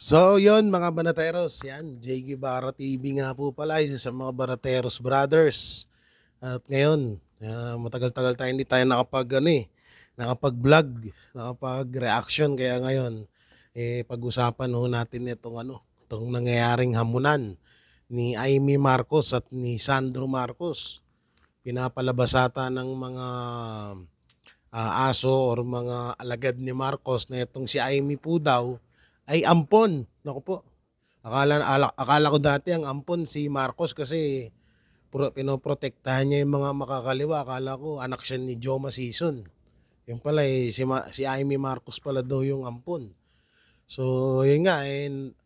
So yon mga Banateros, yan, Jay Guevara TV nga po pala, isa sa mga Banateros Brothers. At ngayon, matagal-tagal tayo hindi tayo nakapag-vlog, nakapag-reaction. Kaya ngayon, pag-usapan ho natin itong nangyayaring hamunan ni Amy Marcos at ni Sandro Marcos. Pinapalabas ata ng mga aso or mga alagad ni Marcos na itong si Amy po daw ay ampon. Naku po. Akala ko dati ang ampon si Marcos kasi pinoprotektahan niya yung mga makakaliwa. Akala ko anak siya ni Joma Sison. Yung pala si Amy Marcos pala daw yung ampon. So yun nga,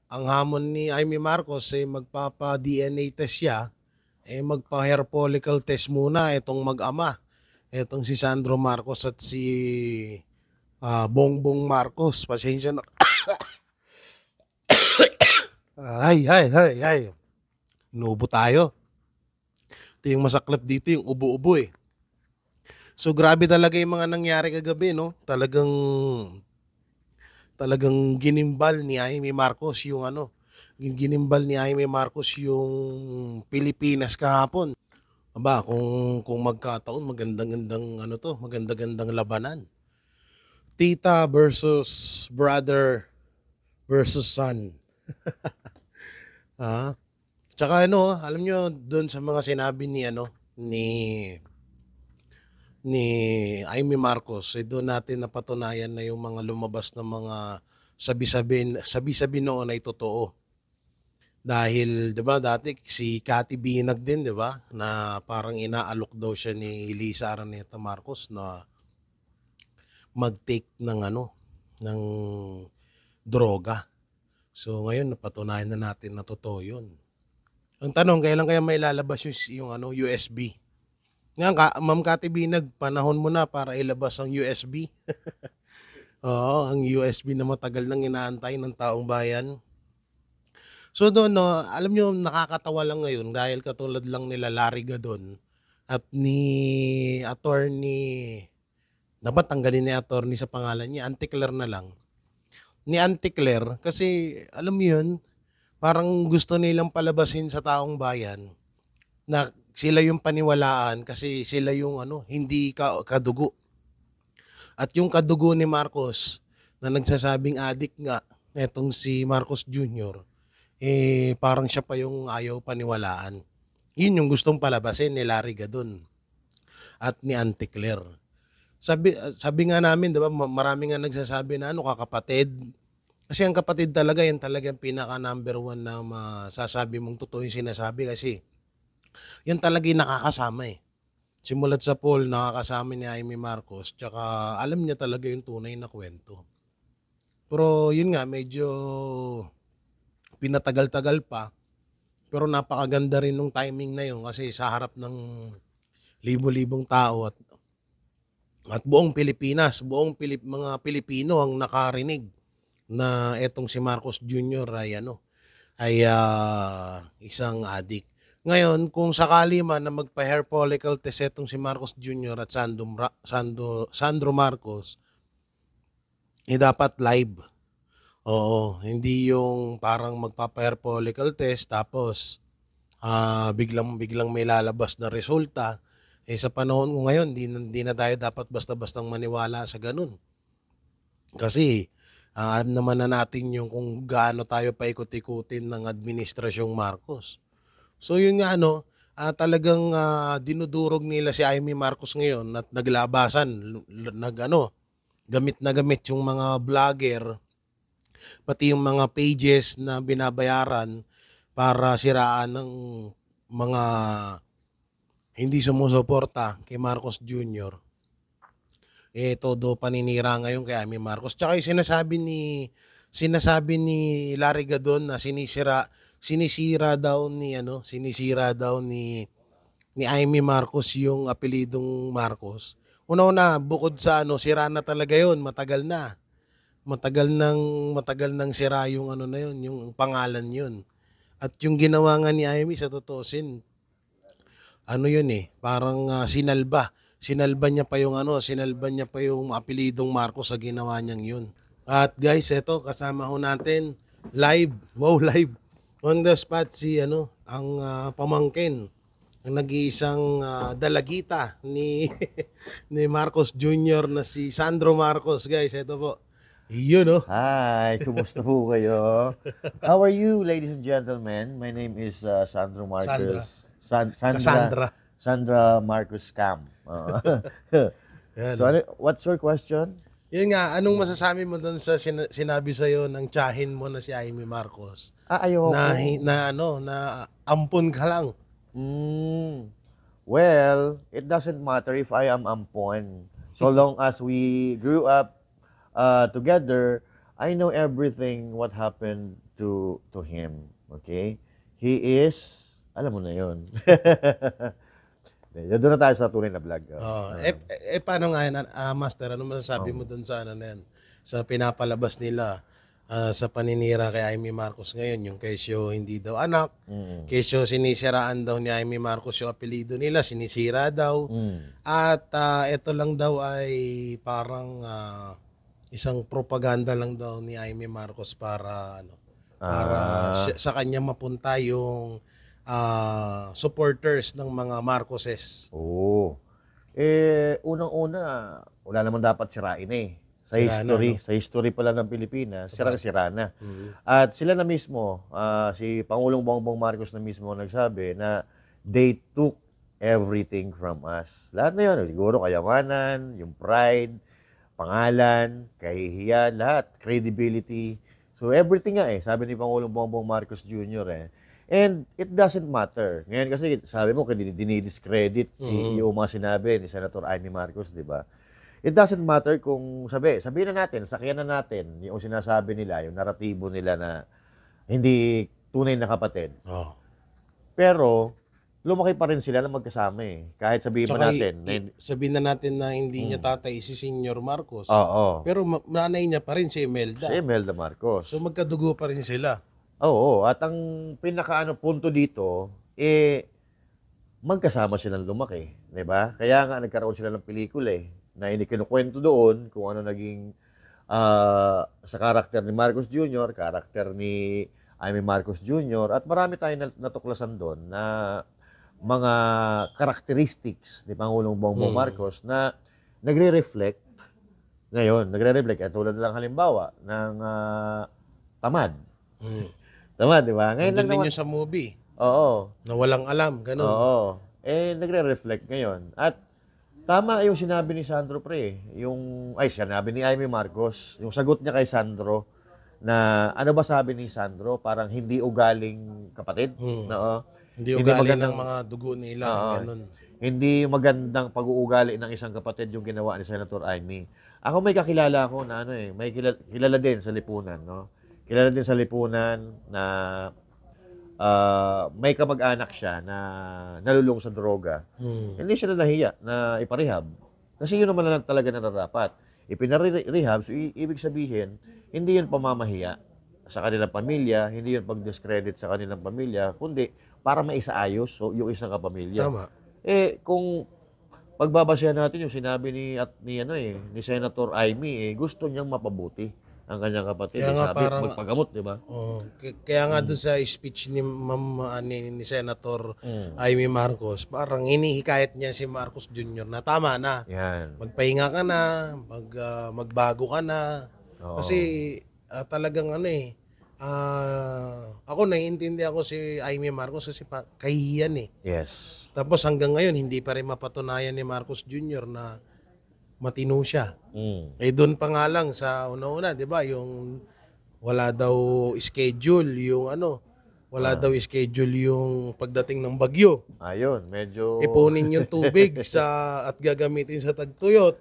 ang hamon ni Amy Marcos magpapa-DNA test siya, magpa-hair follicle test muna itong mag-ama. Itong si Sandro Marcos at si Bongbong Marcos. Pasensya na. Ay. Inuubo tayo. Ito yung masaklap dito, yung ubo-ubo eh. So grabe talaga yung mga nangyari kagabi, no? Talagang ginimbal ni Amy Marcos yung Pilipinas kahapon. Aba, kung magkataon, maganda-gandang labanan. Tita versus brother versus son. Ah, Tsaka alam nyo doon sa mga sinabi ni Amy Marcos, doon natin napatunayan na yung mga lumabas na mga sabi-sabi noon ay totoo. Dahil 'di ba dati si Cathy Binag din 'di ba na parang inaalok daw siya ni Lisa Araneta Marcos na mag-take ng droga. So ngayon napatunayan na natin na totoo 'yun. Ang tanong, kailan kaya mailalabas yung USB? Nga, Ma'am Cathy Binag, panahon mo na para ilabas ang USB. Oo, ang USB na matagal nang inaantay ng taong bayan. So doon, no, alam nyo, nakakatawa lang ngayon dahil katulad lang nila Larry Gadon at ni attorney, dapat tanggalin ni attorney sa pangalan niya, Auntie Claire na lang. Ni Auntie Claire, kasi alam mo yun, parang gusto nilang palabasin sa taong bayan na sila yung paniwalaan kasi sila yung hindi kadugo. At yung kadugo ni Marcos na nagsasabing adik nga, etong si Marcos Jr., parang siya pa yung ayaw paniwalaan. Yun yung gustong palabasin ni Larry Gadon at ni Auntie Claire. Sabi nga namin, 'di ba, marami nga nagsasabi na kakapatid. Kasi ang kapatid talaga, yan talagang pinaka number one na masasabi mong totoo yung sinasabi kasi yan talaga yung nakakasama eh. Simulat sa poll, nakakasama ni Amy Marcos, tsaka alam niya talaga yung tunay na kwento. Pero yun nga, medyo pinatagal-tagal pa. Pero napakaganda rin nung timing na yun kasi sa harap ng libo-libong tao at buong Pilipinas, mga Pilipino ang nakarinig na etong si Marcos Jr. ay isang adik. Ngayon, kung sakali man na magpa-hair follicle test etong si Marcos Jr. at Sandro Marcos, dapat live. Oo, hindi yung parang magpapa-hair follicle test tapos biglang may lalabas na resulta. Sa panahon ko ngayon, di na tayo dapat basta-bastang maniwala sa ganun. Kasi alam naman na natin yung kung gaano tayo paikot-ikutin ng administrasyong Marcos. So yun nga talagang dinudurog nila si Amy Marcos ngayon at naglabasan, gamit na gamit yung mga vlogger, pati yung mga pages na binabayaran para siraan ng mga hindi sumusuporta kay Marcos Jr. Todo paninira ngayon kay Amy Marcos. Tsaka yung sinasabi ni Larry Gadon na sinisira daw ni Amy Marcos yung apelidong Marcos. Una-una, bukod sa sira na talaga yun, matagal na. Matagal nang sira yung na yun, yung pangalan yun. At yung ginawa nga ni Amy sa tutusin, yun parang sinalba. Sinalba niya pa yung apelidong Marcos sa ginawa niyang yun. At guys, eto kasama ho natin live, wow, live. On the spot si ano, ang pamangkin, ang nag-iisang dalagita ni ni Marcos Jr. na si Sandro Marcos, guys. Ito po. Yun, oh. Hi, kumusta po kayo? How are you, ladies and gentlemen? My name is Sandro Marcos. Cassandra. Sandra Marcos Cam. Yan. So, what's your question? Yun nga, anong masasabi mo doon sa sinabi sa'yo ng tiyahin mo na si Amy Marcos? Ayoko. Na ampun ka lang. Well, it doesn't matter if I am ampon. So long as we grew up together, I know everything what happened to him. Okay? He is, alam mo na yun. Doon na tayo sa tunay na vlog. Paano nga yan, Master? Ano masasabi mo doon sa ano na yan? Sa pinapalabas nila sa paninira kay Amy Marcos ngayon, yung kesyo hindi daw anak, kesyo sinisiraan daw ni Amy Marcos yung apelido nila, sinisira daw. At ito lang daw ay parang isang propaganda lang daw ni Amy Marcos para sa kanya mapunta yung supporters ng mga Marcoses. Unang-una, wala naman dapat sirain eh. Sa history pala ng Pilipinas, sirang-sira na. At sila na mismo, si Pangulong Bongbong Marcos na mismo nagsabi na they took everything from us. Lahat na yun, siguro kayamanan, yung pride, pangalan, kahihiyan, lahat, credibility. So everything nga sabi ni Pangulong Bongbong Marcos Jr. And it doesn't matter. Ngayon kasi sabi mo, dinidiscredit yung mga sinabi ni Senator Amy Marcos, di ba? It doesn't matter kung sabihin na natin, sakyan na natin yung sinasabi nila, yung naratibo nila na hindi tunay na kapatid. Pero, lumaki pa rin sila na magkasama Kahit sabihin pa natin. Sabihin na natin na hindi niya tatay si Senior Marcos. Pero nanay niya pa rin si Imelda. Si Imelda Marcos. So magkadugo pa rin sila. At ang punto dito, magkasama silang lumaki. Diba? Kaya nga nagkaroon sila ng pelikula na inikinukwento doon kung ano naging sa karakter ni Marcos Jr., karakter ni Amy Marcos Jr., at marami tayong natuklasan doon na mga characteristics ni Pangulong Bongbong Marcos na nagre-reflect ngayon. Tulad lang halimbawa ng tamad. Tamad, di ba? Ngayon lang naman. Din sa movie. Na walang alam, ganun. Nagre-reflect ngayon. At tama yung sinabi ni Sandro sinabi ni Amy Marcos, yung sagot niya kay Sandro, na ano ba sabi ni Sandro? Parang hindi ugaling kapatid. Hindi ugali ng mga dugo nila. Ganun. Hindi magandang pag-uugali ng isang kapatid yung ginawa ni Senator Amy. Ako may kakilala ako na may kilala din sa lipunan. Kilala din sa lipunan na may kamag-anak siya na nalulong sa droga. Hindi siya nahiya na iparehab. Kasi yun naman lang talaga nararapat. Ipinarehab, so ibig sabihin, hindi yun pamamahiya sa kanilang pamilya, hindi yun pag-discredit sa kanilang pamilya, kundi para maisaayos yung isang kapamilya. Tama. Kung pagbabasyahan natin yung sinabi ni Senator Amy, gusto niyang mapabuti ang kanyang kapatid. Magpagamot, di ba? Kaya nga doon sa speech ni ni Senator Amy Marcos, parang hinihikayat niya si Marcos Jr. na tama na. Yan. Magpahinga ka na, magbago ka na. Kasi talagang ako naiintindihan ko si Amy Marcos kasi kahihiyan Yes. Tapos hanggang ngayon, hindi pa rin mapatunayan ni Marcos Jr. na matino siya. Doon pa nga lang sa una-una, di ba, yung wala daw schedule, wala daw schedule yung pagdating ng bagyo. Ayun, medyo ipunin yung tubig at gagamitin sa tagtuyot.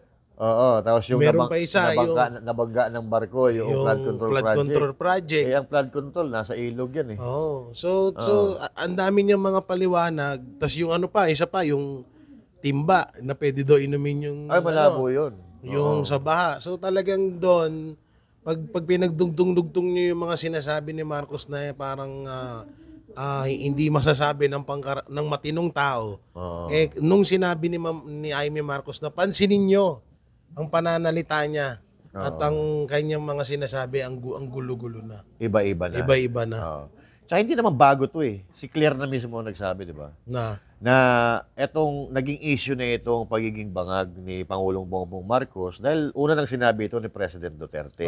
Tapos yung meron pa isa, nabangga ng barko, yung flood control project. Ang flood control, nasa ilog yan So, ang dami niyang mga paliwanag. Tapos yung isa pa, yung timba na pwede daw inumin yung malabo yun. Yung sa baha. So talagang doon, pag pinagdugtong-dugtong niyo yung mga sinasabi ni Marcos na parang hindi masasabi ng matinong tao. Nung sinabi ni Amy Marcos na pansinin niyo ang pananalita niya, At ang kanyang mga sinasabi, ang gulo-gulo na. Iba-iba na. Iba-iba na. Oo. Tsaka hindi naman bago to eh. Si Claire na mismo ang nagsabi, di ba? Na etong naging issue na itong pagiging bangag ni Pangulong Bongbong Marcos dahil una nang sinabi ito ni President Duterte.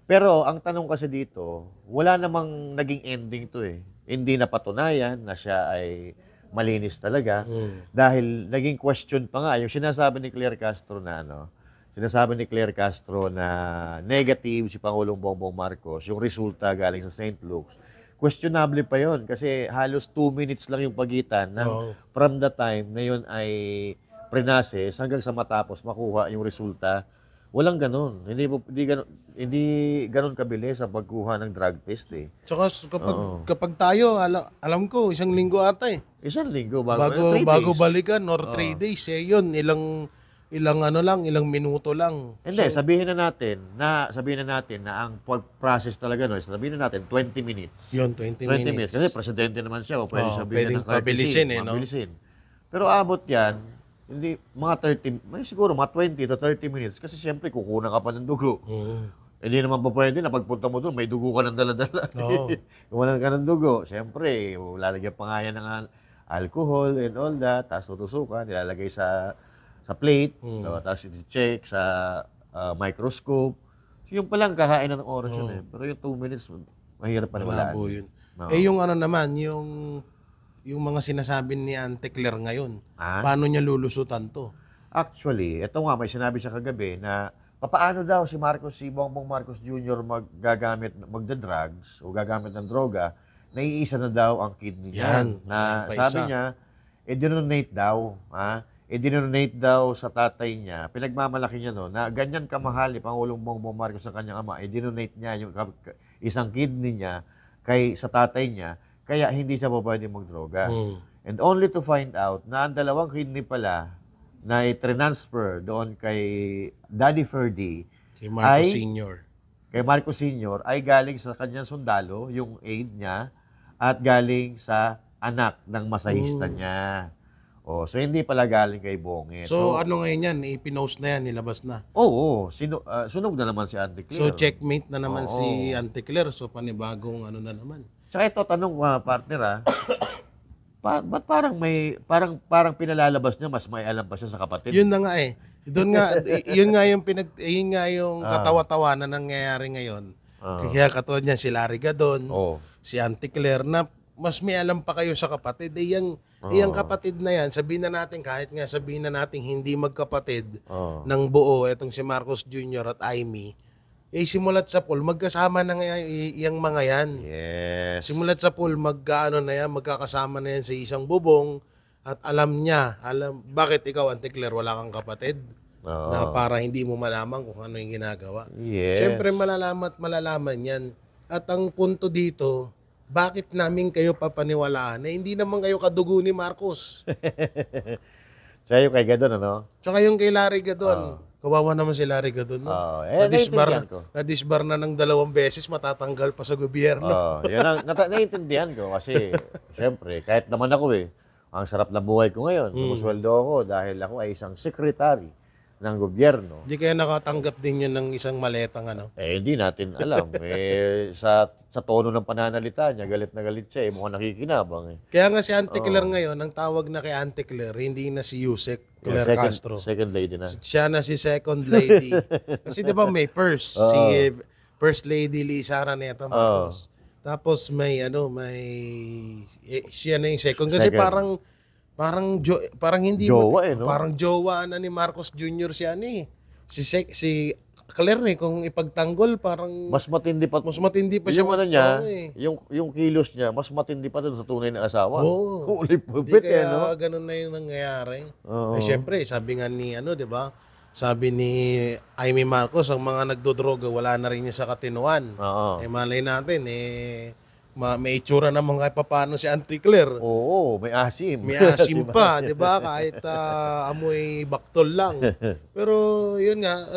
Pero ang tanong kasi dito, wala namang naging ending to eh. Hindi napatunayan na siya ay malinis talaga dahil naging question pa nga yung sinasabi ni Claire Castro na negative si Pangulong Bongbong Marcos, yung resulta galing sa St. Luke's. Questionable pa yon kasi halos 2 minutes lang yung pagitan ng from the time na yun ay prenases hanggang sa matapos makuha yung resulta. Walang ganun. Hindi ganun kabilis ang pagkuha ng drug test eh. Tsaka kapag tayo, alam ko, 1 linggo ata eh. 1 linggo bago balikan or 3 days eh. Yun, ilang minuto lang. Hindi, sabihin na natin na ang process talaga sabihin na natin 20 minutes. Yun, 20 minutes. Kasi presidente naman siya o pwede sabihin pwedeng na pabilisin mabilisin. Pero abot yan, hindi, mga 30, siguro mga 20 to 30 minutes kasi siyempre kukunan ka pa ng dugo. Hindi naman pa pwede na pagpunta mo doon, may dugo ka ng dala-dala. Kukunan ka ng dugo. Siyempre, lalagyan pa nga yan ng alcohol and all that, tapos tutusukan, nilalagay sa plate, tapos i-check sa microscope. So, yung palang kakain ng oras yun eh. Pero yung 2 minutes, mahirap pa naman. Malabo yun. Yung naman, yung mga sinasabi ni Ante Claire ngayon, paano niya lulusutan to? Actually, ito nga, may sinabi siya kagabi na papaano daw si Bongbong Marcos Jr. magda-drugs o gagamit ng droga, naiisa na daw ang kidney niya. Sabi niya, i-donate daw. I-donate daw sa tatay niya. Pinagmamalaki niya na ganyan kamahal ni Pangulong Bongbong Marcos sa kanyang ama. I-donate niya yung isang kidney niya sa tatay niya. Kaya hindi siya pwede magdroga. And only to find out na ang 2 kidney pala na i-transfer doon kay Daddy Ferdy kay Marcos Sr. Kay Marcos Sr. ay galing sa kanyang sundalo, yung aide niya, at galing sa anak ng masahista niya. So hindi pala galing kay Bonget. So ano ngayon yan? Ipinost na yan, nilabas na? Oo. Sunog na naman si Ante Claire. So checkmate na naman si Ante Claire. So panibagong na naman. Tsaka ito, tanong partner ba't parang pinalalabas niya, mas may alam pa siya sa kapatid? Yun na nga eh. Yun nga yung katawa-tawa na nangyayari ngayon. Kaya katulad niyan si Larry Gadon, si Ante Claire na mas may alam pa kayo sa kapatid. Yung kapatid na yan, sabihin na natin hindi magkapatid ng buo, etong si Marcos Jr. at Amy, simulat sa pool, magkasama na nga yung mga yan. Yes. Simulat sa pool, magkakasama na yan sa isang bubong at bakit ikaw, Ante Claire, wala kang kapatid? Na para hindi mo malaman kung ano yung ginagawa. Yes. Siyempre, malalaman yan. At ang punto dito, bakit namin kayo papaniwalaan na hindi naman kayo kadugo ni Marcos? Tsaka yung kay Gadon, Tsaka yung kay Larry Gadon. Kawawa naman si Larry Gadon. Na-disbar na ng 2 beses, matatanggal pa sa gobyerno. Yan ang naiintindihan ko kasi siyempre, kahit naman ako ang sarap na buhay ko ngayon. Sumusweldo ako dahil ako ay isang secretary ng gobyerno. Hindi kaya nakatanggap din yun ng isang maletang hindi natin alam. Sa tono ng pananalita niya, galit na galit siya. Mukhang nakikinabang. Kaya nga si Ante Claire ngayon, ang tawag na kay Ante Claire, hindi na si Yusek Claire Castro. Second lady na. Siya na si second lady. Kasi di ba may first, si First Lady Lisa Araneta Matos. Tapos siya na yung second. Kasi parang hindi jowa parang jowa na ni Marcos Jr. siya si Claire kung ipagtanggol parang mas matindi pa siya yung kilos niya mas matindi pa doon sa tunay na asawa. Kaya ganun na yung nangyayari. Siyempre sabi nga ni di ba? Sabi ni Amy Marcos, ang mga nagdodroga wala na rin niya sa katinuan. Malay natin may itsura naman kahit papaano si Auntie Claire. Oo, may asim. May asim pa, 'di ba? Kahit amoy baktol lang. Pero 'yun nga,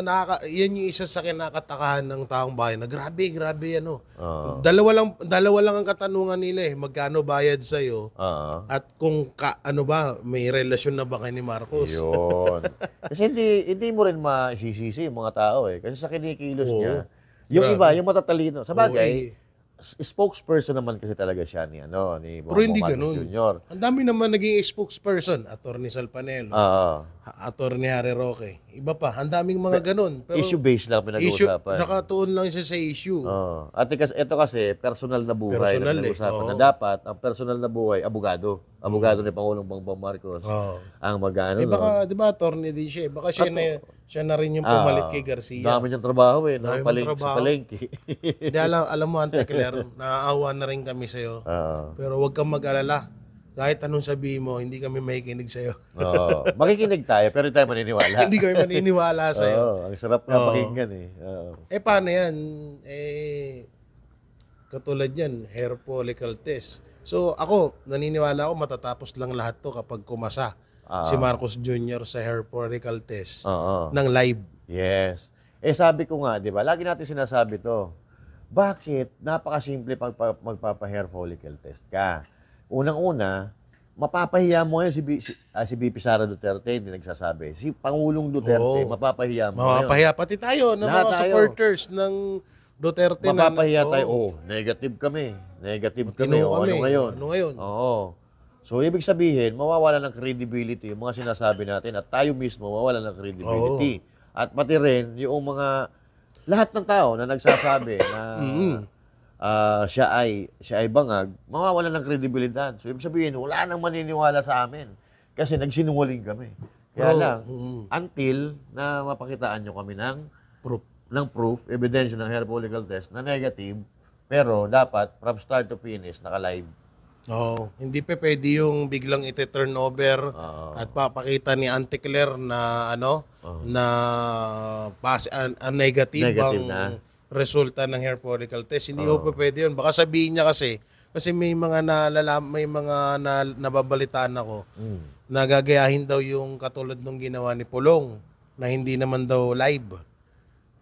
yan yung isa sa kinakatakahan ng taong bayan na grabe ano. Oo. Dalawa lang ang katanungan nila magkano bayad sa iyo Oo. at kung ano ba, may relasyon na ba kay ni Marcos? Yun. Kasi hindi mo rin masisisi yung mga tao Kasi sa kinikilos Oo. niya, yung Grabe. iba, yung matatalino. Sa bagay, Oo, spokesperson naman kasi talaga siya ni Pero hindi Marcos ganun. Jr. Ang dami naman naging spokesperson, Attorney Salpanelo, Oo. Attorney Harry Roque. Iba pa, ang daming mga ganun. Pero Issue-based lang pinag-uusapan. nakatuon lang siya sa issue. Oo. At ito kasi, personal na buhay Personal na pinag-uusapan oo. na dapat, ang personal na buhay, abogado. Abogado ni Pangulong Bongbong Marcos. Oo. Ang mag-ano Baka, di ba, attorney din siya. Baka siya na rin yung pumalit kay Garcia. Dami niyang trabaho Dami mong Sa trabaho. palengke. Hindi, alam mo, Ante Claire, naaawa na rin kami sa'yo. Oo. Pero huwag kang mag-alala. Kahit anong sabihin mo, hindi kami makikinig sa'yo. Oo. Makikinig tayo, pero hindi tayo maniniwala. Hindi kami maniniwala sa'yo. Oo, ang sarap nga pakinggan Oo. Paano yan? Katulad yan, hair follicle test. So ako, naniniwala ako matatapos lang lahat to kapag kumasa si Marcos Jr. sa hair follicle test Oo. ng live. Yes. Sabi ko nga, di ba, lagi natin sinasabi to, bakit napakasimple pag magpapa-hair follicle test ka? Unang-una, mapapahiya mo ngayon si VP Sara Duterte, hindi nagsasabi. Si Pangulong Duterte, Oo. mapapahiya mo ngayon. Mapapahiya pati tayo ng Lahat mga tayo. supporters ng Duterte Mapapahiya tayo, Oo. negative kami. Negative Matino kami. kami. Ano ngayon? Ano ngayon? Oo. So, ibig sabihin, mawawala ng credibility yung mga sinasabi natin at tayo mismo mawawala ng credibility. At pati rin, yung mga, lahat ng tao na nagsasabi na siya ay bangag, mawawala ng credibility. So, ibig sabihin, wala nang maniniwala sa amin. Kasi nagsinungaling kami. Kaya lang, until na mapakitaan nyo kami ng proof, ebidensya ng hair follicle test na negative, pero dapat, from start to finish, naka-live. Hindi pa pwede yung biglang ite-turn over at papakita ni Auntie Claire na na negative ang na resulta ng hair follicle test. Hindi pa pwede yun. Baka sabihin niya kasi may mga nababalitaan ako na gagayahin daw yung katulad nung ginawa ni Pulong na hindi naman daw live.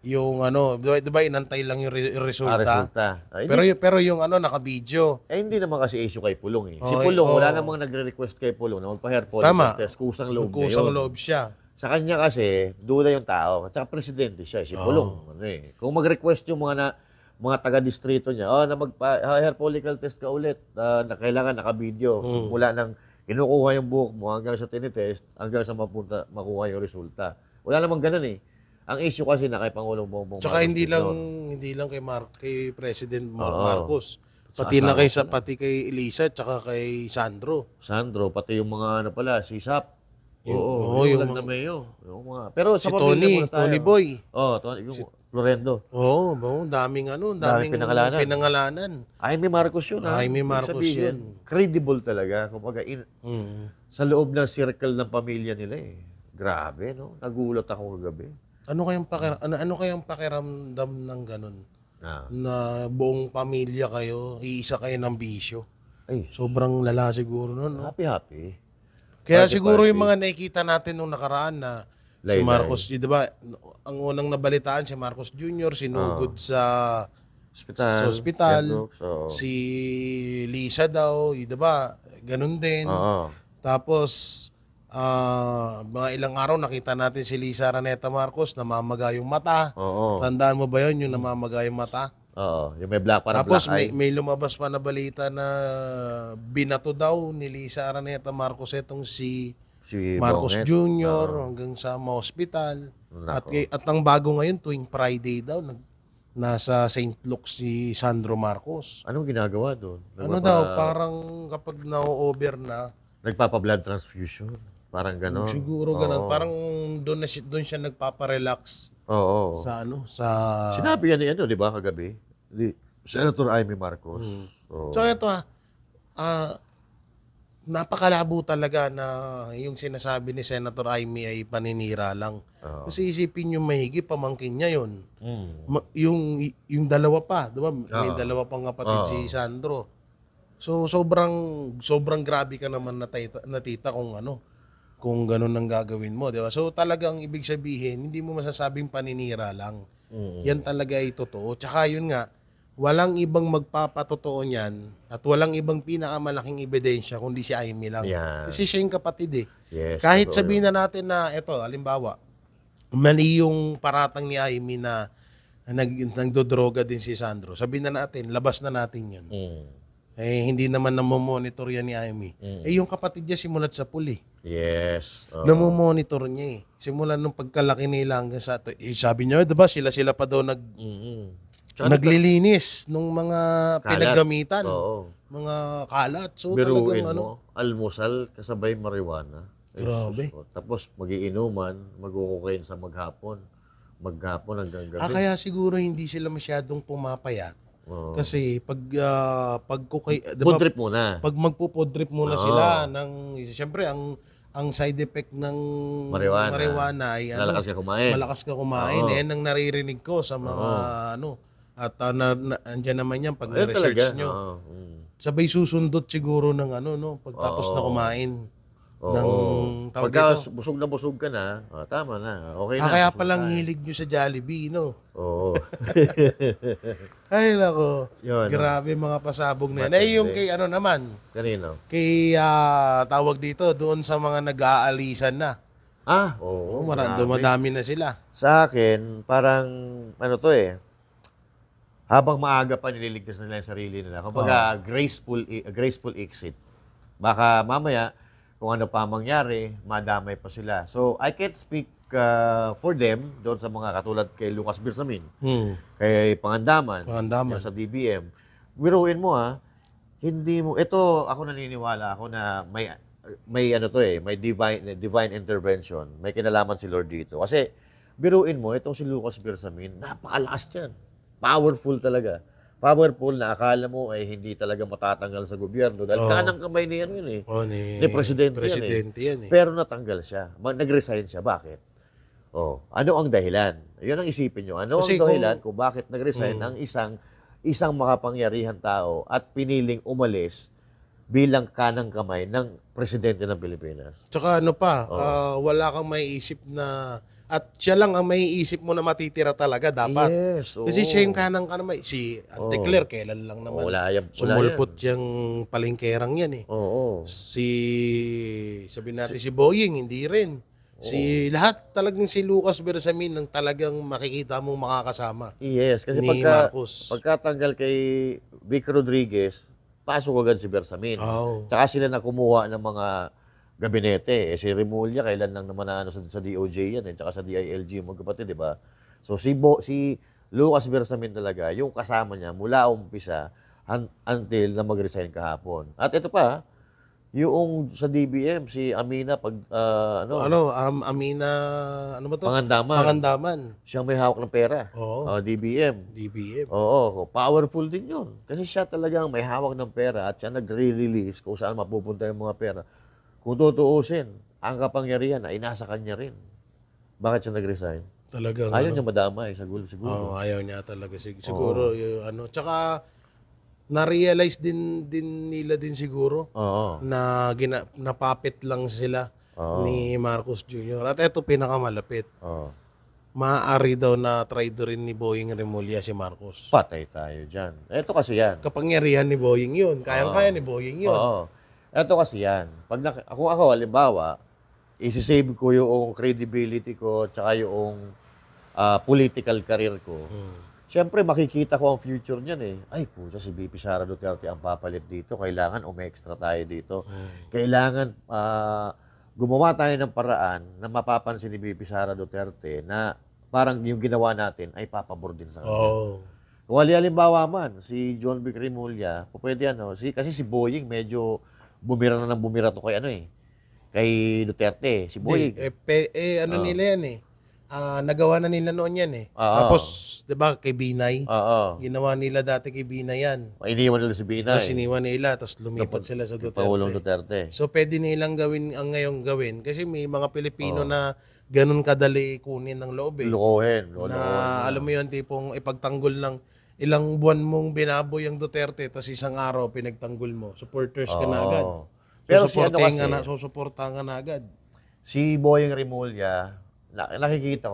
Yung di ba inantay lang yung resulta. Pero yung naka-video. Hindi naman kasi issue kay Pulong Si Okay, Pulong, wala namang nagre-request kay Pulong na magpa-hair follicle test. Kusang loob na Kusang yun. loob siya. Sa kanya kasi, duda yung tao. At saka presidente siya, si Pulong. Kung mag-request yung mga taga-distrito niya, na magpa-hair follicle test ka ulit, na kailangan naka-video. So, mula nang kinukuha yung buhok mo hanggang sa tinitest, hanggang sa makuha yung resulta. Wala namang ganun Ang issue kasi na kay Pangulong Bongbong Tsaka Marcos hindi lang kay President Marcos. Pati kay Elisa tsaka kay Sandro. Pati yung mga si Sap. yung lang na mayo. Pero Si sa pamilya muna tayo. Tony Boy. Yung Florendo. daming Daming pinangalanan. Jaime Marcos yun. Jaime Ibig Marcos sabihin, yun. Credible talaga. Kumbaga, sa loob ng circle ng pamilya nila Grabe, no? Nagulat ako kagabi. Ano kayang pakiramdam ng ganun? Na buong pamilya kayo, iisa kayo ng bisyo. Ay, Sobrang lala siguro nun, no? happy. Kaya Party, party. Yung party. mga nakikita natin nung nakaraan na si Laylay. Marcos, di ba, ang unang nabalitaan si Marcos Jr. sinugod sa ospital. Si Lisa daw, di ba, ganun din. Tapos, mga ilang araw nakita natin si Lisa Araneta Marcos namamaga yung mata. Tandaan mo ba yun, yung namamaga yung mata? Yung may black, parang Tapos black eye. may lumabas pa na balita na binato daw ni Lisa Araneta Marcos itong si Marcos Bonget. Jr. hanggang sa hospital. At ang bago ngayon, tuwing Friday daw, nasa St. Luke's si Sandro Marcos. Anong ginagawa doon? Parang kapag na-over na, Nagpapa-blood transfusion. Parang gano'n. siguro ganun. Parang doon siya nagpapa-relax sa Sinabi yan di ba, kagabi? Senator Jaime Marcos. So ito napakalabo talaga na yung sinasabi ni Senator Jaime ay paninira lang. Kasi isipin yung mahigi, pamangkin niya yun. Yung dalawa pa, di ba? May dalawa pang kapatid si Sandro. So sobrang grabe ka naman natita kung ano, kung ganun ang gagawin mo, 'di ba? So talagang ibig sabihin, hindi mo masasabing paninira lang. Yan talaga ay totoo. Tsaka yun nga, walang ibang magpapatotoo niyan at walang ibang pinakamalaking ebidensya kundi si Amy lang. Yan. Kasi siya yung kapatid eh. Yes, Kahit totoo sabihin yun. na natin na eto, halimbawa, mali yung paratang ni Amy na nagdodroga din si Sandro. Sabihin na natin, labas na natin yun. Eh, hindi naman namomonitor yan ni Amy. Eh, yung kapatid niya simulat sa puli. Yes. Namomonitor niya eh. Simulan nung pagkalaki nila hanggang sa... sabi niya, diba, sila pa daw Tsaka naglilinis nung mga kalat. pinaggamitan. Oo. Mga kalat. So Biruin talagang mo, almusal kasabay marijuana. Ay, Grabe. sus ko. Tapos magiinuman, mag-cocaine sa maghapon hanggang gabi. Kaya siguro hindi sila masyadong pumapayat. Oo. Kasi pag diba, Food trip muna. pag magpo-food trip muna Oo. sila ng siyempre ang side effect ng marijuana ay Lalakas ka kumain. malakas ka kumain. Oo. Eh ang naririnig ko sa mga at andyan naman yan pag Ayun na-research talaga. nyo. Oo. Sabay susundot siguro ng pagtapos na kumain ng tawag Pagka dito. busog na busog ka na, tama na. Okay na. Kaya busog palang tayo. hilig nyo sa Jollibee, no? Oo. Ay, nako. Yun, Grabe mga pasabog na yan. Matindi. Eh, yung kay naman, Kanino? kay tawag dito, doon sa mga nag-aalisan na. Oo. Marami, grabe. dumadami na sila. Sa akin, parang, habang maaga pa nililigtas nila yung sarili nila. Kumbaga, graceful exit. Baka mamaya, kung ano pa mangyari, madamay pa sila. So, I can't speak for them, doon sa mga katulad kay Lucas Bersamin, kay Pangandaman, Pangandaman. yung sa DBM. Biruin mo hindi mo, ito, ako naniniwala ako na may may divine intervention. May kinalaman si Lord dito. Kasi, biruin mo, itong si Lucas Bersamin, napakalakas yan. Powerful talaga. Powerful na akala mo ay hindi talaga matatanggal sa gobyerno. Dahil kanang kamay niya yun eh. Ni Ni Presidente yan eh. Pero natanggal siya. Nag-resign siya. Bakit? Ano ang dahilan? Yun ang isipin nyo. Ano Kasi ang dahilan kung bakit nag-resign ang isang makapangyarihan tao at piniling umalis bilang kanang kamay ng Presidente ng Pilipinas? Tsaka wala kang maiisip na, at siya lang ang maiisip mo na matitira talaga dapat. Yes. Kasi siya yung kanang kanamay. Si Antecler, kailan lang naman sumulpot yung palengkerang yan eh. Oo. Sabi natin si Boying, hindi rin. Lahat talagang si Lucas Bersamin ang talagang makikita mong makakasama. Yes, kasi Ni Marcos. pagkatanggal kay Vic Rodriguez, pasok agad si Bersamin. Tsaka sila na kumuha ng mga gabinete. Si Remulla, kailan lang naman sa DOJ yan, tsaka sa DILG, magkapatid, di ba? So, si Lucas Bersamin talaga, yung kasama niya, mula umpisa, until na mag-resign kahapon. At ito pa, yung sa DBM, si Amina, Amina, ano ba to? Pangandaman. Pangandaman. Siyang may hawak ng pera. Oo. DBM. Oo, powerful din yun. Kasi siya talagang may hawak ng pera at siya nagre-release kung saan mapupunta yung mga pera. Kung tutuusin, ang kapangyarihan ay nasa kanya rin. Bakit siya nag-resign? Talagang Ayaw niya madamay, siguro. ayaw niya talaga siguro tsaka na-realize din nila din siguro na napapit lang sila ni Marcos Jr. At eto pinakamalapit. Maaari daw na try rin ni Boying Remulla si Marcos. Patay tayo dyan. Ito kasi yan. Kapangyarihan ni Boying yun. Kayang-kaya ni Boying yun. Ito kasi yan. Kung ako, halimbawa, isi-save ko yung credibility ko tsaka yung political career ko. Siyempre, makikita ko ang future niyan eh. Ay, puta, si VP Sara Duterte ang papalit dito. Kailangan umextra tayo dito. Kailangan gumawa tayo ng paraan na mapapansin ni VP Sara Duterte na parang yung ginawa natin ay papabor din sa kanya. Kung halimbawa man, si John Vic Remulla, pwede kasi si Boying medyo bumira na ng bumira to kay Duterte. Si Boying. Nila yan eh. Nagawa na nila noon yan eh. Tapos, di ba, kay Binay? Ginawa nila dati kay Binay yan. Iniwan nila si Binay. Tapos iniwan nila, tapos lumipat sila sa Duterte. Pangulong Duterte. So, pwede nilang gawin ang ngayong gawin. Kasi may mga Pilipino na ganun kadali kunin ng loob eh. Lukuhin. Na alam mo yun, tipong ipagtanggol ng ilang buwan mong binaboy ang Duterte tapos isang araw pinagtanggol mo. Supporters ka na agad. Oo. Pero si ano kasi, Susuportahan ka na agad. si Boyeng Rimulya, nakikita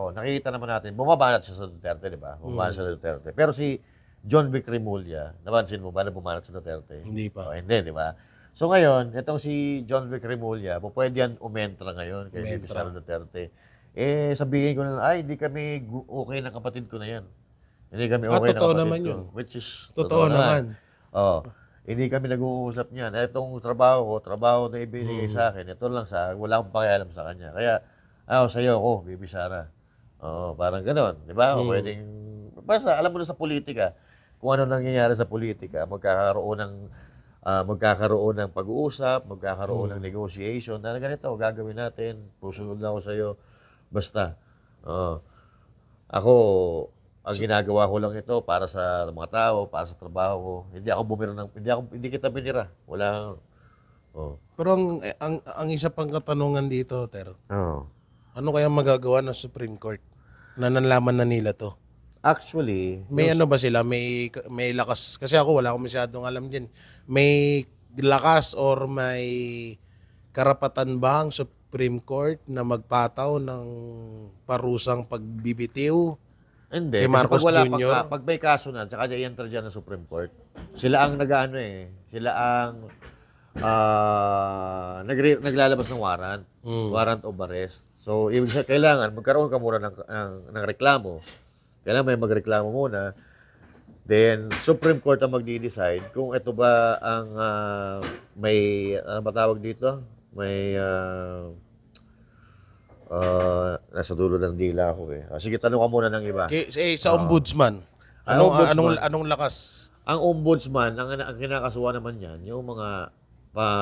naman natin, bumabanat siya sa Duterte, di ba? Bumabanat siya sa Duterte. Pero si John Vic Rimulya, napansin mo ba na bumanat sa Duterte? Hindi pa. Hindi, di ba? So ngayon, itong si John Vic Rimulya, pwede yan umentra ngayon kay Bibi Sara Duterte. Sabihin ko na, ay, hindi kami okay ng kapatid ko na yan. Hindi kami okay ng totoo kapatid naman ko. yun. Which is, Totoo naman. Oo. Hindi kami nag-uusap niyan. Itong trabaho na ibinigay sa akin, ito lang wala akong pakialam sa kanya. Kaya, sa'yo ako, Bibi Sara. Oo, parang gano'n. Di ba? Pwedeng, basta alam mo na sa politika, kung ano nangyayari sa politika, magkakaroon ng pag-uusap, magkakaroon ng negotiation, na ganito, gagawin natin, pusunod na ako sa'yo, basta. Ako, ang ginagawa ko lang ito para sa mga tao, para sa trabaho ko. Hindi ako bumira hindi kita binira. Wala. Pero ang isa pang katanungan dito, Ter, Oh. ano kaya magagawa ng Supreme Court na nalaman na nila to? Actually, May ano ba sila? May lakas? Kasi ako wala akong masyadong alam dyan. May lakas or may karapatan ba ang Supreme Court na magpataw ng parusang pagbibitiw? hindi. Kay Kasi Marcos pag Jr.? pag may kaso na, tsaka i-enter dyan ng Supreme Court, sila ang sila ang naglalabas ng warrant. Warrant of arrest. So, ibig sabihin, kailangan magkaroon ka muna ng reklamo. Kailangan may magreklamo muna. Then, Supreme Court ang magdi-decide kung ito ba ang may, ano ba tawag dito? May, nasa dulo ng dila ako eh. Sige, tanong ka muna ng iba. Sa ombudsman, anong lakas? Ang ombudsman, ang kinakasuhan naman yan, yung mga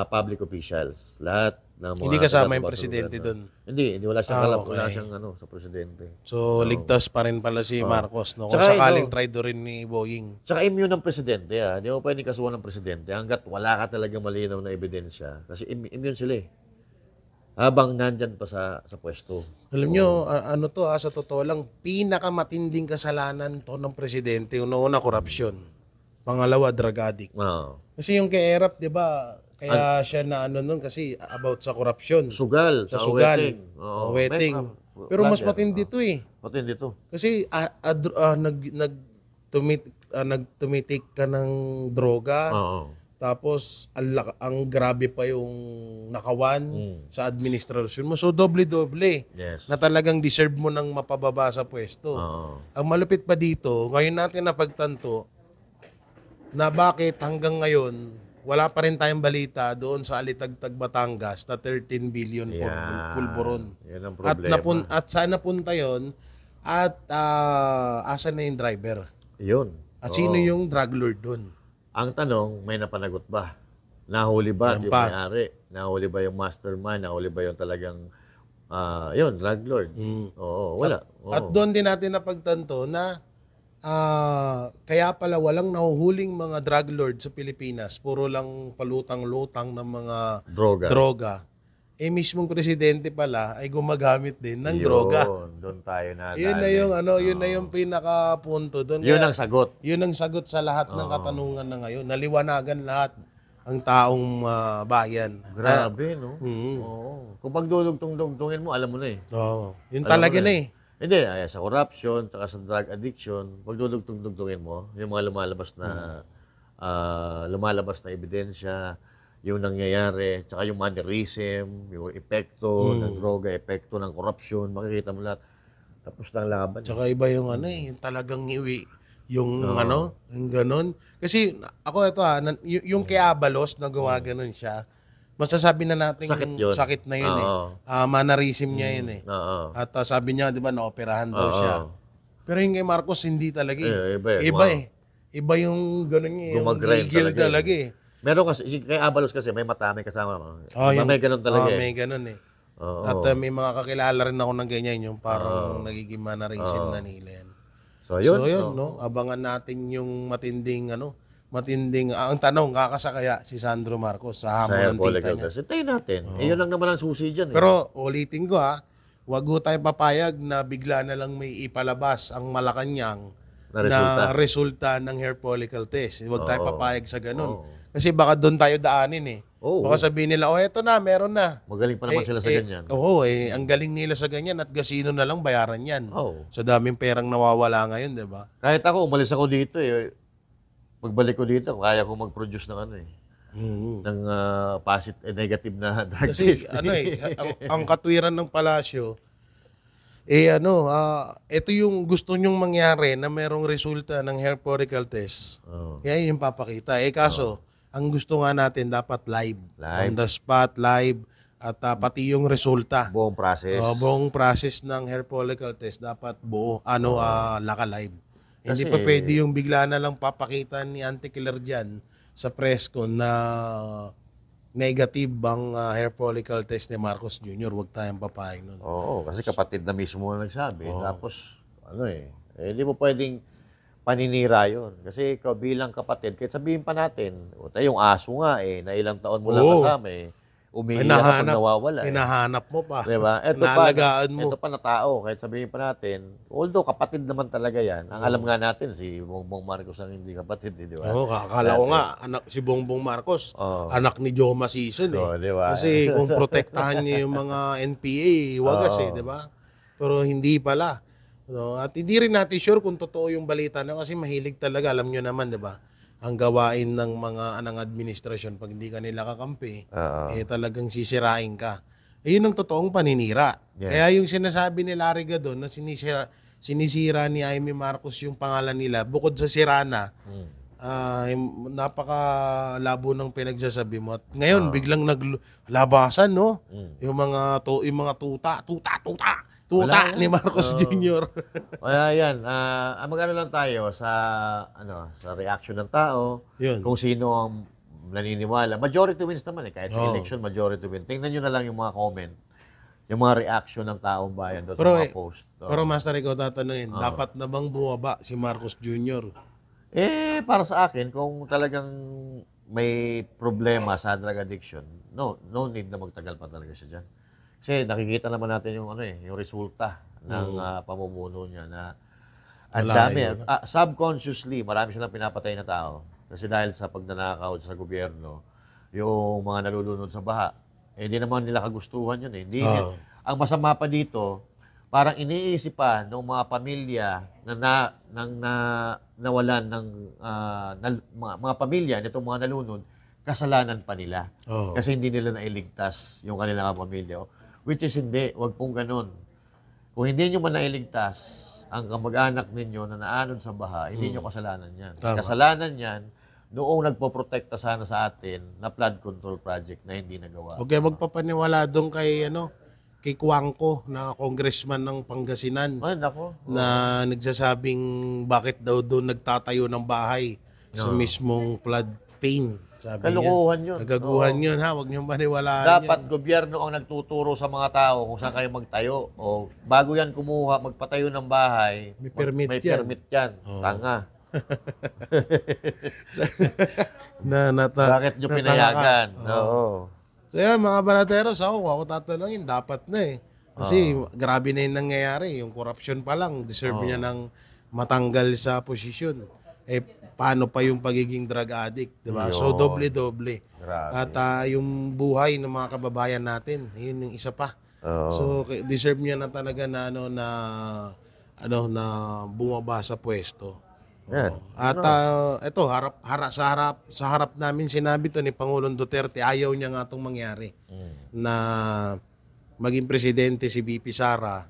public officials. Lahat ng mga... Hindi kasama yung presidente doon. Hindi, wala siyang wala siyang sa presidente. So, ligtas pa rin pala si Marcos, no? Kung Tsaka sakaling traitor rin ni Boying. Tsaka immune ng presidente, ha? Hindi mo pwedeng kasuhan ng presidente hanggat wala ka talagang malinaw na ebidensya. Kasi immune sila eh. Habang nandyan pa sa pwesto. Alam nyo, sa totoo lang, pinakamatinding kasalanan to ng presidente. Una, korupsyon. Pangalawa, drug addict. Kasi yung kay Erap, di ba, kaya siya na nun kasi about sa korupsyon. Sugal. Sa sugal. Wetting. Wetting. Pero mas matindi to eh. Matindi to. Kasi nagtumitik ka ng droga. Tapos ang grabe pa yung nakawan sa administrasyon mo. So doble-doble na talagang deserve mo nang mapababa sa pwesto. Ang malupit pa dito, ngayon natin napagtanto na bakit hanggang ngayon wala pa rin tayong balita doon sa Alitagtag, Batangas na 13 billion pulburon. Yan ang problema. At saan napunta yun? At asan na yung driver? Yun. At sino yung drug lord doon? Ang tanong, may napanagot ba? Nahuli ba yung may-ari? Nahuli ba yung mastermind? Nahuli ba yung talagang, drug lord? Oo, wala. At doon din natin napagtanto na kaya pala walang nahuhuling mga drug lord sa Pilipinas. Puro lang palutang-lutang ng mga droga. Mismong presidente pala ay gumagamit din ng droga. Doon tayo na. Yun na yung pinaka-punto doon. Yun ang sagot. Yun ang sagot sa lahat ng katanungan na ngayon. Naliwanagan lahat ang taong bayan. Grabe, no? Kung pagdudugtong-dugtungin mo, alam mo na eh. Yun talaga na eh. Hindi, sa corruption, saka sa drug addiction, pagdudugtong-dugtungin mo, yung mga lumalabas na ebidensya, yung nangyayari, saka yung mannerism, yung epekto ng droga, epekto ng corruption, makikita mo lahat. Tapos na ang laban. Saka iba yung yung talagang yung ganun. Kasi ako yung kay Abalos na gawa ganun siya, masasabi na natin sakit na yun mannerism niya yun eh. At sabi niya, di ba, naoperahan daw siya. Pero yung kay Marcos, hindi talaga eh. Iba eh. Iba yung ganun niya, yung gigil talaga eh. Meron kasi, kay Abalos kasi, may mata, may kasama mo. May ganun talaga eh. May ganun eh. At may mga kakilala rin ako ng ganyan, yung parang nagiging mannerism na nila yan. So yun, no? Abangan natin yung matinding ang tanong, kakasakaya si Sandro Marcos sa hamon ng tita niya. Hintayin natin. Yun lang naman ang susi dyan. Pero ulitin ko wag ho tayo papayag na bigla na lang may ipalabas ang Malacanang na resulta ng hair follicle test. Huwag tayo Oo. papayag sa ganun. Oo. Kasi baka doon tayo daanin eh. Oo. Baka sabihin nila, eto na, meron na. Magaling pa naman sila sa ganyan. Oo, ang galing nila sa ganyan at gasino na lang bayaran yan. Oo. Sa daming perang nawawala ngayon, di ba? Kahit ako, umalis ako dito eh. Pagbalik ko dito, kaya ko mag-produce ng ano eh. Ng negative na drug Kasi test. ang katwiran ng palasyo, ito yung gusto nyong mangyari na merong resulta ng hair follicle test. Oo. Kaya yun yung papakita. Kaso, ang gusto nga natin dapat live. Live. On the spot, live. At pati yung resulta. Buong process. Buong process ng hair follicle test dapat buo, laka-live. Hindi Kasi- pa pwede yung bigla na lang papakita ni Auntie Killer dyan sa press con na negative ang hair follicle test ni Marcos Jr. Huwag tayong papayag nun. Oo, kasi kapatid na mismo ang nagsabi. Tapos, hindi mo pwedeng paninira yun. Kasi ikaw bilang kapatid, kahit sabihin pa natin, yung aso nga na ilang taon mo lang Oo. kasama umiiyak ka pag nawawala. Hinahanap mo pa. Diba? Nalagaan mo. Ito pa na tao, kahit sabihin pa natin, although kapatid naman talaga yan, ang alam nga natin, si Bongbong Marcos ang hindi kapatid, di ba? Oo, akala ko nga, si Bongbong Marcos, anak ni Joma Season Oo, di ba? Kasi kung protektahan niya yung mga NPA, wagas di ba? Pero hindi pala. No? At hindi rin natin sure kung totoo yung balita na kasi mahilig talaga, alam nyo naman, di ba? Ang gawain ng mga administrasyon pag hindi ka nila kakampi, talagang sisirain ka. Yun ang totoong paninira. Yes. Kaya yung sinasabi ni Larry Gadon na sinisira ni Amy Marcos yung pangalan nila, bukod sa sirana, napakalabo ng pinagsasabi mo. At ngayon, biglang naglabasan, no? Yung mga tuta Wala, ni Marcos Jr. Kaya yan, mag-ano lang tayo sa reaction ng tao, Yun. kung sino ang naniniwala. Majority wins naman kahit sa election, majority win. Tingnan nyo na lang yung mga comment, yung mga reaction ng taong bayan doon sa mga post. Pero Master, ikaw tatanungin, dapat na bang bumaba si Marcos Jr.? Para sa akin, kung talagang may problema sa drug addiction, no need na magtagal pa talaga siya dyan. Kasi nakikita naman natin yung yung resulta ng pamumuno niya na ang dami. Subconsciously, marami silang pinapatay na tao. Kasi dahil sa pagnanakaw sa gobyerno, yung mga nalulunod sa baha, hindi naman nila kagustuhan yun eh. Ang masama pa dito, parang iniisip pa ng mga pamilya na nawalan ng mga pamilya nitong mga nalunod, kasalanan pa nila. Kasi hindi nila nailigtas yung kanilang pamilya. Which is hindi, wag pong ganun. Kung hindi nyo man nailigtas ang kamag-anak ninyo na naanod sa baha, hindi nyo kasalanan yan. Tama. Kasalanan yan noong nagpoprotekta sana sa atin na flood control project na hindi nagawa. Okay, magpapaniwala doon kay Cuangco na congressman ng Pangasinan Ay, nako. na nagsasabing bakit daw doon nagtatayo ng bahay sa mismong flood plain. Sabi Kalukuhan niya. yun. Kagaguhan yun ha, huwag niyong paniwalaan Dapat gobyerno ang nagtuturo sa mga tao kung saan kayo magtayo. O bago yan kumuha, magpatayo ng bahay, May permit may yan. permit yan. Tanga. Bakit nyo pinayagan? Oo. So yan, mga banateros, ako tatanungin, dapat na Kasi grabe na yung nangyayari. Yung corruption pa lang, deserve niya ng matanggal sa posisyon. Paano pa yung pagiging drug addict, di ba? So, doble-doble. Grabe. At yung buhay ng mga kababayan natin, yun yung isa pa. So, deserve niya na talaga na na bumaba sa pwesto. Yan. At ito, sa harap namin sinabi to ni Pangulong Duterte, ayaw niya nga itong mangyari na maging presidente si VP Sara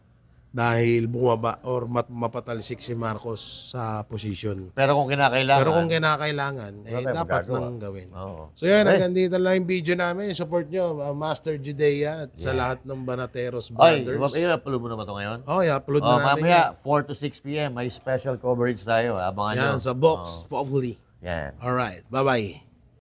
dahil bumaba or mapatalsik si Marcos sa posisyon. Pero kung kinakailangan. Pero kung kinakailangan, dapat magagawa. nang gawin. Oo. So yan, hanggang dito lang yung video namin. Support nyo, Master Judea at sa lahat ng Banateros Ay, Brothers. i-upload mo naman ito ngayon? I-upload na natin mamaya, 4 to 6 p.m. may special coverage tayo. Abangan nyo. yan. Sa Box Populi. Yan. Alright, bye-bye.